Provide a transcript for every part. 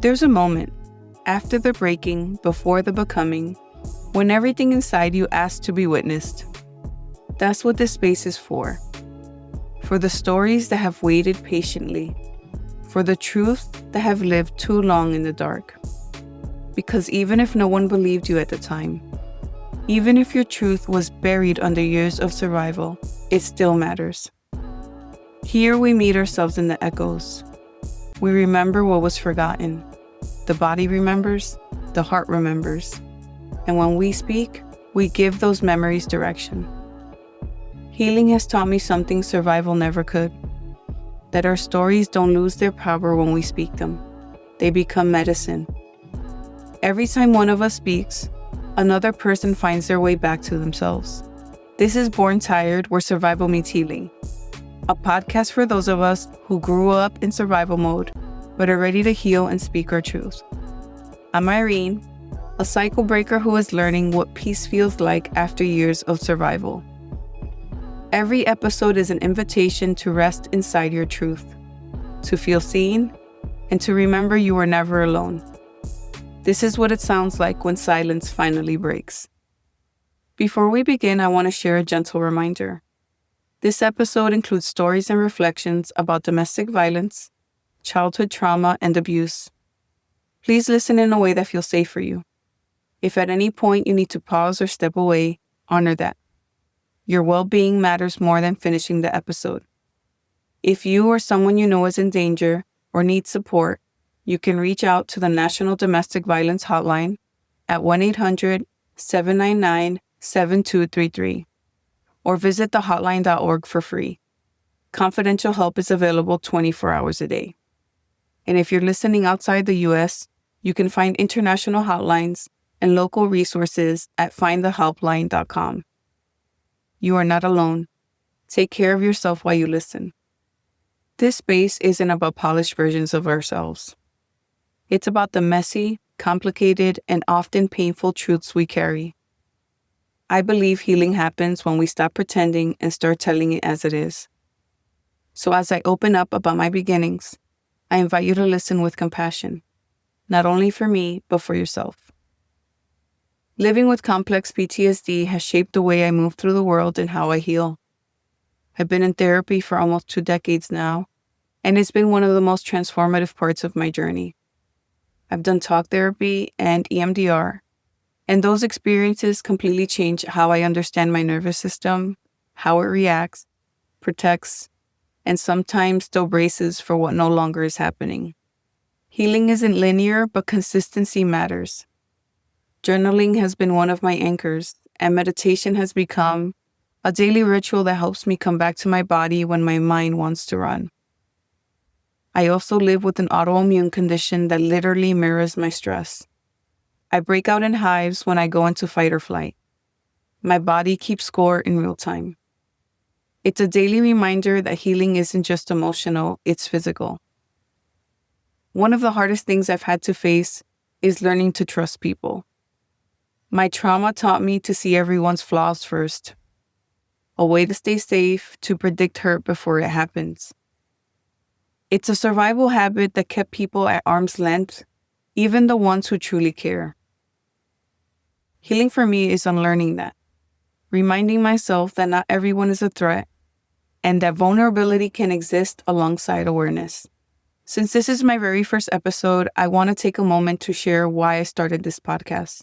There's a moment, after the breaking, before the becoming, when everything inside you asks to be witnessed. That's what this space is for. For the stories that have waited patiently. For the truth that have lived too long in the dark. Because even if no one believed you at the time, even if your truth was buried under years of survival, it still matters. Here we meet ourselves in the echoes. We remember what was forgotten. The body remembers, the heart remembers. And when we speak, we give those memories direction. Healing has taught me something survival never could. That our stories don't lose their power when we speak them. They become medicine. Every time one of us speaks, another person finds their way back to themselves. This is Born Tired, where survival meets healing. A podcast for those of us who grew up in survival mode, but are ready to heal and speak our truth. I'm Irene, a cycle breaker who is learning what peace feels like after years of survival. Every episode is an invitation to rest inside your truth, to feel seen, and to remember you are never alone. This is what it sounds like when silence finally breaks. Before we begin, I want to share a gentle reminder. This episode includes stories and reflections about domestic violence, childhood trauma, and abuse. Please listen in a way that feels safe for you. If at any point you need to pause or step away, honor that. Your well-being matters more than finishing the episode. If you or someone you know is in danger or needs support, you can reach out to the National Domestic Violence Hotline at 1-800-799-7233 or visit thehotline.org for free. Confidential help is available 24 hours a day. And if you're listening outside the U.S., you can find international hotlines and local resources at findthehelpline.com. You are not alone. Take care of yourself while you listen. This space isn't about polished versions of ourselves. It's about the messy, complicated, and often painful truths we carry. I believe healing happens when we stop pretending and start telling it as it is. So as I open up about my beginnings, I invite you to listen with compassion, not only for me, but for yourself. Living with complex PTSD has shaped the way I move through the world and how I heal. I've been in therapy for almost 2 decades now, and it's been one of the most transformative parts of my journey. I've done talk therapy and EMDR, and those experiences completely change how I understand my nervous system, how it reacts, protects, and sometimes still braces for what no longer is happening. Healing isn't linear, but consistency matters. Journaling has been one of my anchors, and meditation has become a daily ritual that helps me come back to my body when my mind wants to run. I also live with an autoimmune condition that literally mirrors my stress. I break out in hives when I go into fight or flight. My body keeps score in real time. It's a daily reminder that healing isn't just emotional, it's physical. One of the hardest things I've had to face is learning to trust people. My trauma taught me to see everyone's flaws first. A way to stay safe, to predict hurt before it happens. It's a survival habit that kept people at arm's length, even the ones who truly care. Healing for me is unlearning that, reminding myself that not everyone is a threat, and that vulnerability can exist alongside awareness. Since this is my very first episode, I want to take a moment to share why I started this podcast,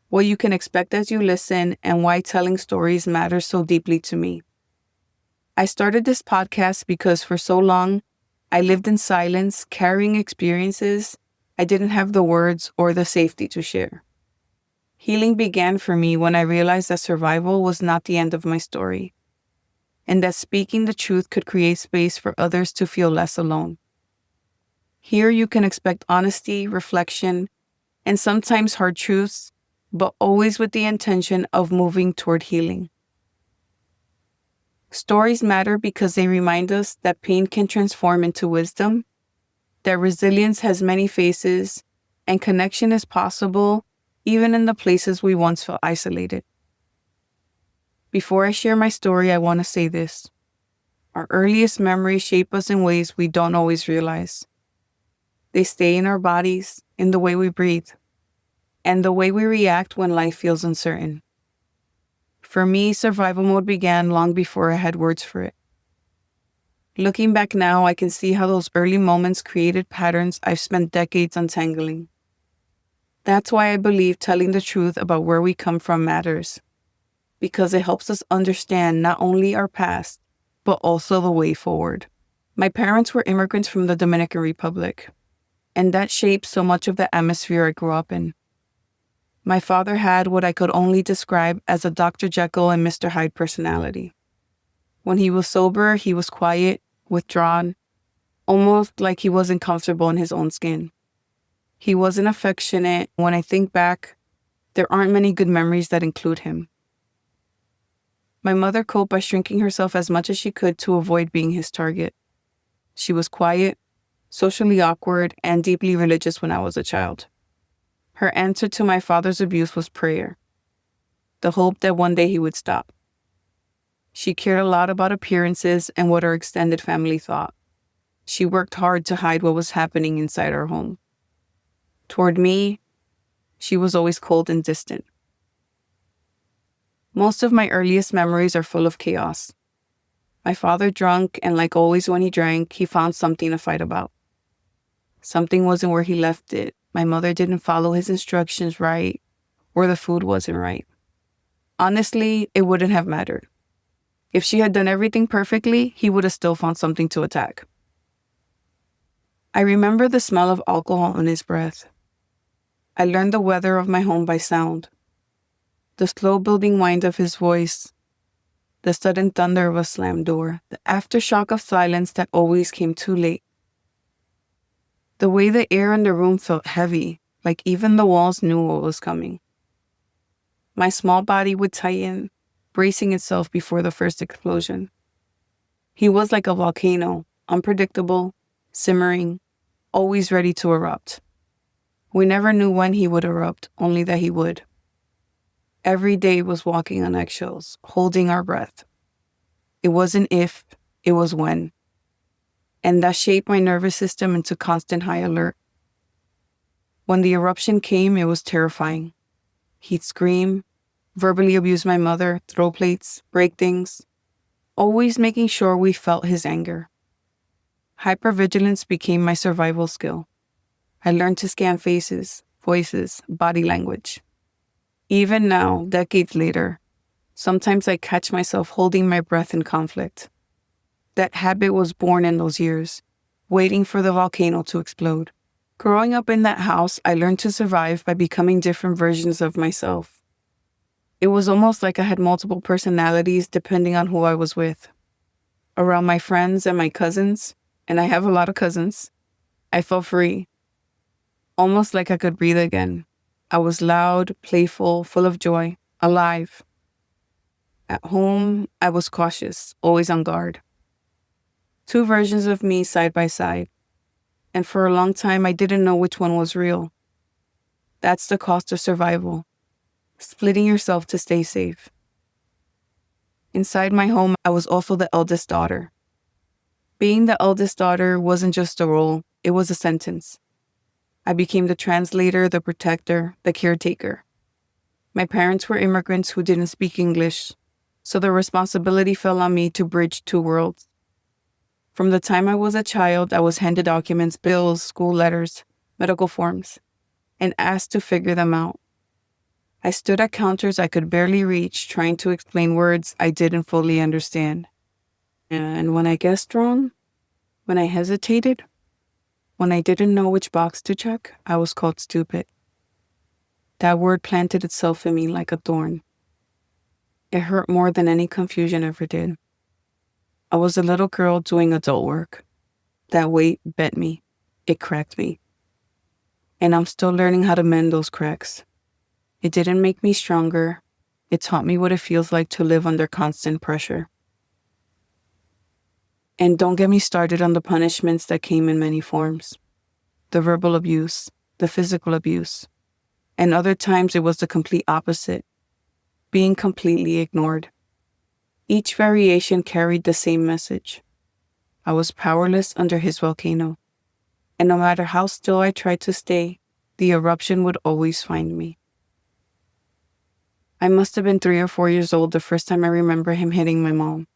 what you can expect as you listen, and why telling stories matters so deeply to me. I started this podcast because for so long, I lived in silence, carrying experiences I didn't have the words or the safety to share. Healing began for me when I realized that survival was not the end of my story, and that speaking the truth could create space for others to feel less alone. Here you can expect honesty, reflection, and sometimes hard truths, but always with the intention of moving toward healing. Stories matter because they remind us that pain can transform into wisdom, that resilience has many faces, and connection is possible even in the places we once felt isolated. Before I share my story, I want to say this. Our earliest memories shape us in ways we don't always realize. They stay in our bodies, in the way we breathe, and the way we react when life feels uncertain. For me, survival mode began long before I had words for it. Looking back now, I can see how those early moments created patterns I've spent decades untangling. That's why I believe telling the truth about where we come from matters, because it helps us understand not only our past, but also the way forward. My parents were immigrants from the Dominican Republic, and that shaped so much of the atmosphere I grew up in. My father had what I could only describe as a Dr. Jekyll and Mr. Hyde personality. When he was sober, he was quiet, withdrawn, almost like he wasn't comfortable in his own skin. He wasn't affectionate. When I think back, there aren't many good memories that include him. My mother coped by shrinking herself as much as she could to avoid being his target. She was quiet, socially awkward, and deeply religious when I was a child. Her answer to my father's abuse was prayer, the hope that one day he would stop. She cared a lot about appearances and what her extended family thought. She worked hard to hide what was happening inside our home. Toward me, she was always cold and distant. Most of my earliest memories are full of chaos. My father drunk, and like always when he drank, he found something to fight about. Something wasn't where he left it. My mother didn't follow his instructions right, or the food wasn't right. Honestly, it wouldn't have mattered. If she had done everything perfectly, he would have still found something to attack. I remember the smell of alcohol on his breath. I learned the weather of my home by sound. The slow building wind of his voice, the sudden thunder of a slammed door, the aftershock of silence that always came too late. The way the air in the room felt heavy, like even the walls knew what was coming. My small body would tighten, bracing itself before the first explosion. He was like a volcano, unpredictable, simmering, always ready to erupt. We never knew when he would erupt, only that he would. Every day was walking on eggshells, holding our breath. It wasn't if, it was when. And that shaped my nervous system into constant high alert. When the eruption came, it was terrifying. He'd scream, verbally abuse my mother, throw plates, break things, always making sure we felt his anger. Hypervigilance became my survival skill. I learned to scan faces, voices, body language. Even now, decades later, sometimes I catch myself holding my breath in conflict. That habit was born in those years, waiting for the volcano to explode. Growing up in that house, I learned to survive by becoming different versions of myself. It was almost like I had multiple personalities depending on who I was with. Around my friends and my cousins, and I have a lot of cousins, I felt free. Almost like I could breathe again. I was loud, playful, full of joy, alive. At home, I was cautious, always on guard. Two versions of me side by side. And for a long time, I didn't know which one was real. That's the cost of survival. Splitting yourself to stay safe. Inside my home, I was also the eldest daughter. Being the eldest daughter wasn't just a role, it was a sentence. I became the translator, the protector, the caretaker. My parents were immigrants who didn't speak English, so the responsibility fell on me to bridge two worlds. From the time I was a child, I was handed documents, bills, school letters, medical forms, and asked to figure them out. I stood at counters I could barely reach, trying to explain words I didn't fully understand. And when I guessed wrong, when I hesitated, when I didn't know which box to check, I was called stupid. That word planted itself in me like a thorn. It hurt more than any confusion ever did. I was a little girl doing adult work. That weight bent me. It cracked me. And I'm still learning how to mend those cracks. It didn't make me stronger. It taught me what it feels like to live under constant pressure. And don't get me started on the punishments that came in many forms. The verbal abuse, the physical abuse. And other times it was the complete opposite. Being completely ignored. Each variation carried the same message. I was powerless under his volcano. and no matter how still I tried to stay, the eruption would always find me. I must have been 3 or 4 years old the first time I remember him hitting my mom.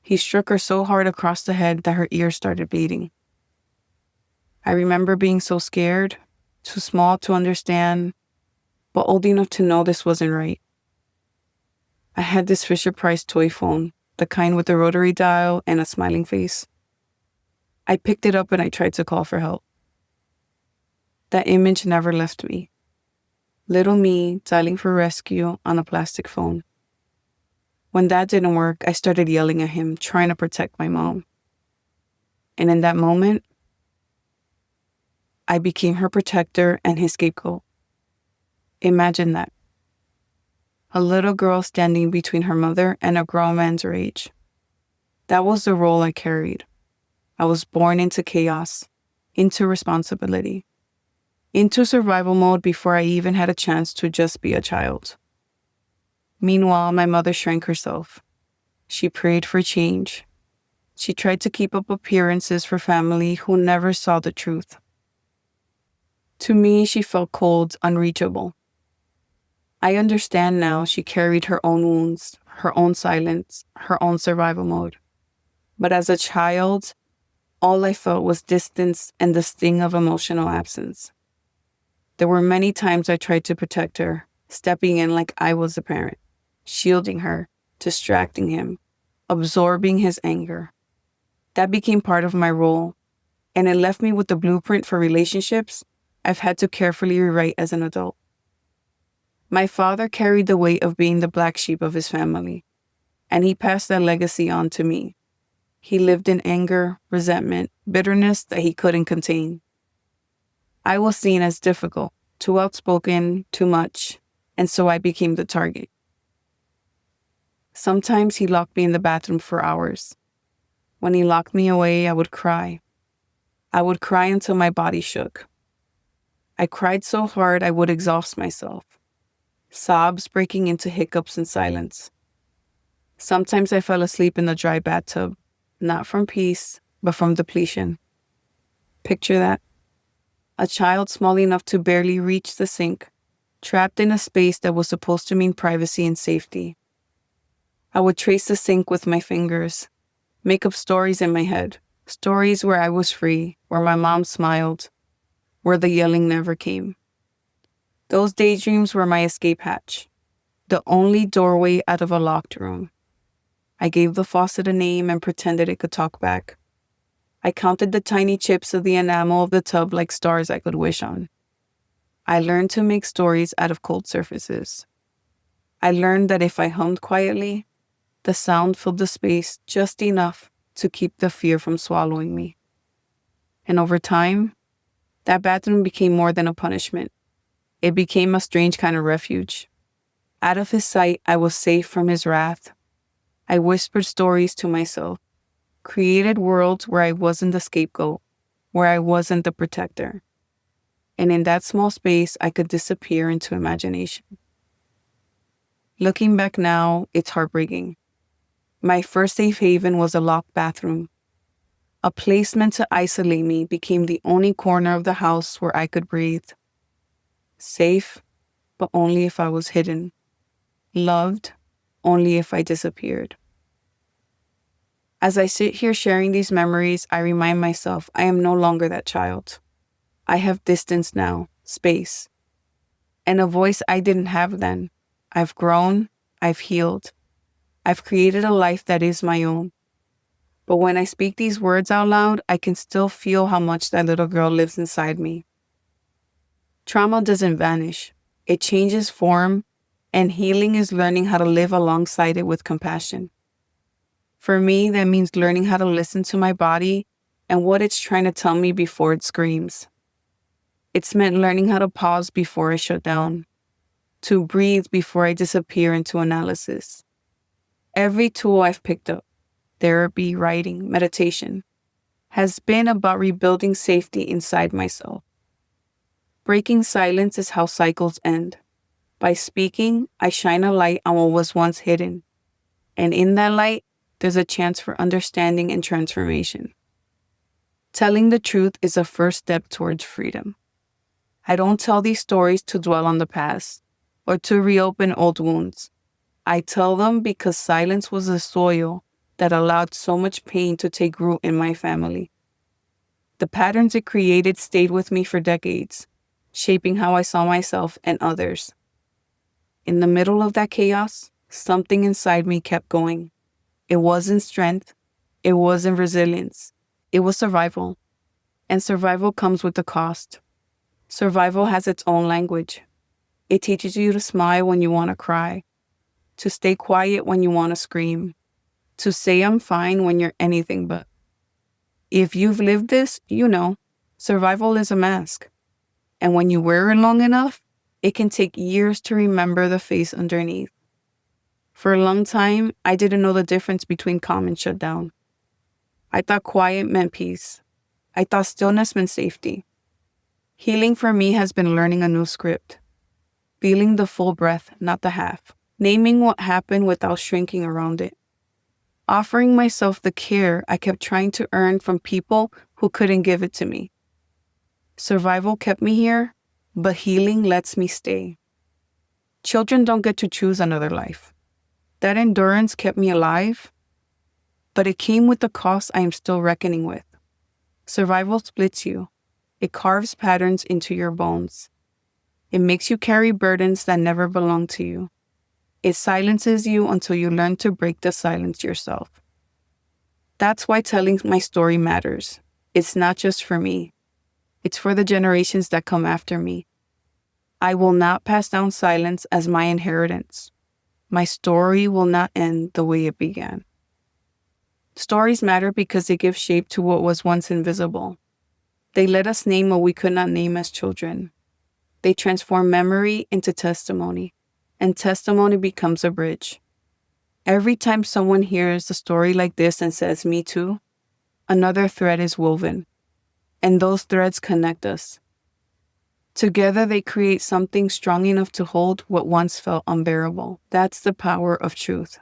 He struck her so hard across the head that her ears started bleeding. I remember being so scared, too small to understand, but old enough to know this wasn't right. I had this Fisher-Price toy phone, the kind with a rotary dial and a smiling face. I picked it up and I tried to call for help. That image never left me. Little me dialing for rescue on a plastic phone. When that didn't work, I started yelling at him, trying to protect my mom. And in that moment, I became her protector and his scapegoat. Imagine that. A little girl standing between her mother and a grown man's rage. That was the role I carried. I was born into chaos, into responsibility, into survival mode before I even had a chance to just be a child. Meanwhile, my mother shrank herself. She prayed for change. She tried to keep up appearances for family who never saw the truth. To me, she felt cold, unreachable. I understand now she carried her own wounds, her own silence, her own survival mode. But as a child, all I felt was distance and the sting of emotional absence. There were many times I tried to protect her, stepping in like I was a parent, shielding her, distracting him, absorbing his anger. That became part of my role, and it left me with the blueprint for relationships I've had to carefully rewrite as an adult. My father carried the weight of being the black sheep of his family, and he passed that legacy on to me. He lived in anger, resentment, bitterness that he couldn't contain. I was seen as difficult, too outspoken, too much, and so I became the target. Sometimes he locked me in the bathroom for hours. When he locked me away, I would cry. I would cry until my body shook. I cried so hard I would exhaust myself, sobs breaking into hiccups and silence. Sometimes I fell asleep in the dry bathtub, not from peace, but from depletion. Picture that. A child small enough to barely reach the sink, trapped in a space that was supposed to mean privacy and safety. I would trace the sink with my fingers, make up stories in my head, stories where I was free, where my mom smiled, where the yelling never came. Those daydreams were my escape hatch, the only doorway out of a locked room. I gave the faucet a name and pretended it could talk back. I counted the tiny chips of the enamel of the tub like stars I could wish on. I learned to make stories out of cold surfaces. I learned that if I hummed quietly, the sound filled the space just enough to keep the fear from swallowing me. And over time, that bathroom became more than a punishment. It became a strange kind of refuge. Out of his sight, I was safe from his wrath. I whispered stories to myself, created worlds where I wasn't the scapegoat, where I wasn't the protector. And in that small space, I could disappear into imagination. Looking back now, it's heartbreaking. My first safe haven was a locked bathroom. A place meant to isolate me became the only corner of the house where I could breathe. Safe, but only if I was hidden. Loved, only if I disappeared. As I sit here sharing these memories, I remind myself I am no longer that child. I have distance now, space, and a voice I didn't have then. I've grown, I've healed. I've created a life that is my own. But when I speak these words out loud, I can still feel how much that little girl lives inside me. Trauma doesn't vanish. It changes form, and healing is learning how to live alongside it with compassion. For me, that means learning how to listen to my body and what it's trying to tell me before it screams. It's meant learning how to pause before I shut down, to breathe before I disappear into analysis. Every tool I've picked up, therapy, writing, meditation, has been about rebuilding safety inside myself. Breaking silence is how cycles end. By speaking, I shine a light on what was once hidden. And in that light, there's a chance for understanding and transformation. Telling the truth is a first step towards freedom. I don't tell these stories to dwell on the past or to reopen old wounds. I tell them because silence was the soil that allowed so much pain to take root in my family. The patterns it created stayed with me for decades, shaping how I saw myself and others. In the middle of that chaos, something inside me kept going. It wasn't strength. It wasn't resilience. It was survival. And survival comes with a cost. Survival has its own language. It teaches you to smile when you want to cry, to stay quiet when you want to scream, to say I'm fine when you're anything but. If you've lived this, you know, survival is a mask. And when you wear it long enough, it can take years to remember the face underneath. For a long time, I didn't know the difference between calm and shutdown. I thought quiet meant peace. I thought stillness meant safety. Healing for me has been learning a new script. Feeling the full breath, not the half. Naming what happened without shrinking around it. Offering myself the care I kept trying to earn from people who couldn't give it to me. Survival kept me here, but healing lets me stay. Children don't get to choose another life. That endurance kept me alive, but it came with the cost I am still reckoning with. Survival splits you. It carves patterns into your bones. It makes you carry burdens that never belong to you. It silences you until you learn to break the silence yourself. That's why telling my story matters. It's not just for me. It's for the generations that come after me. I will not pass down silence as my inheritance. My story will not end the way it began. Stories matter because they give shape to what was once invisible. They let us name what we could not name as children. They transform memory into testimony, and testimony becomes a bridge. Every time someone hears a story like this and says, "Me too," another thread is woven, and those threads connect us. Together, they create something strong enough to hold what once felt unbearable. That's the power of truth.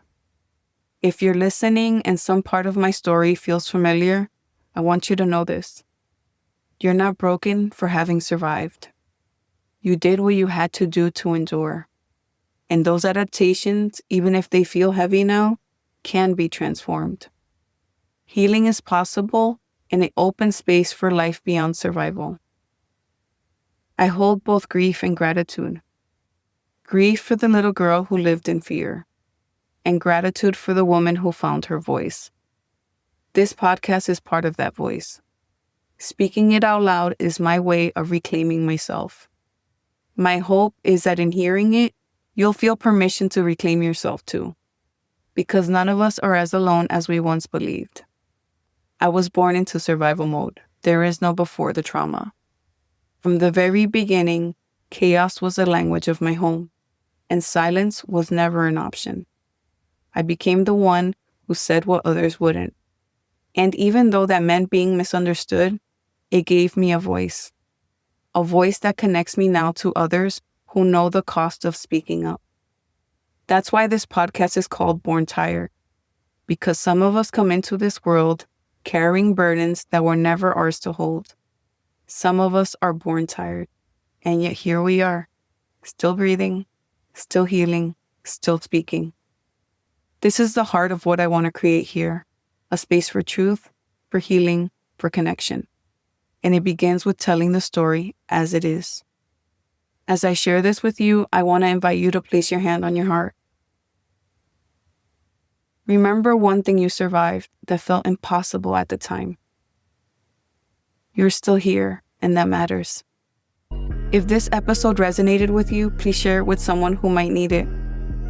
If you're listening and some part of my story feels familiar, I want you to know this. You're not broken for having survived. You did what you had to do to endure. And those adaptations, even if they feel heavy now, can be transformed. Healing is possible, and it opens space for life beyond survival. I hold both grief and gratitude. Grief for the little girl who lived in fear, and gratitude for the woman who found her voice. This podcast is part of that voice. Speaking it out loud is my way of reclaiming myself. My hope is that in hearing it, you'll feel permission to reclaim yourself too, because none of us are as alone as we once believed. I was born into survival mode. There is no before the trauma. From the very beginning, chaos was the language of my home, and silence was never an option. I became the one who said what others wouldn't. And even though that meant being misunderstood, it gave me a voice that connects me now to others who know the cost of speaking up. That's why this podcast is called Born Tired, because some of us come into this world carrying burdens that were never ours to hold. Some of us are born tired, and yet here we are, still breathing, still healing, still speaking. This is the heart of what I want to create here, a space for truth, for healing, for connection. And it begins with telling the story as it is. As I share this with you, I want to invite you to place your hand on your heart. Remember one thing you survived that felt impossible at the time. You're still here, and that matters. If this episode resonated with you, please share it with someone who might need it.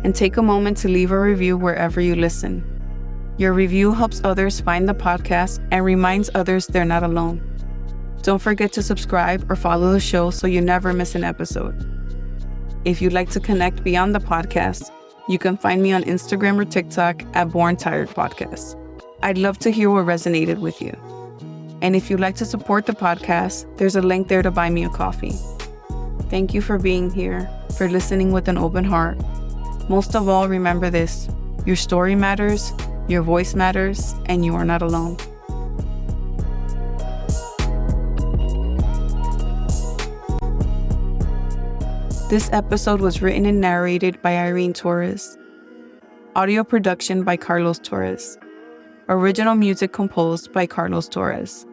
And take a moment to leave a review wherever you listen. Your review helps others find the podcast and reminds others they're not alone. Don't forget to subscribe or follow the show so you never miss an episode. If you'd like to connect beyond the podcast, you can find me on Instagram or TikTok at Born Tired Podcast. I'd love to hear what resonated with you. And if you'd like to support the podcast, there's a link there to buy me a coffee. Thank you for being here, for listening with an open heart. Most of all, remember this: your story matters, your voice matters, and you are not alone. This episode was written and narrated by Irene Torres. Audio production by Carlos Torres. Original music composed by Carlos Torres.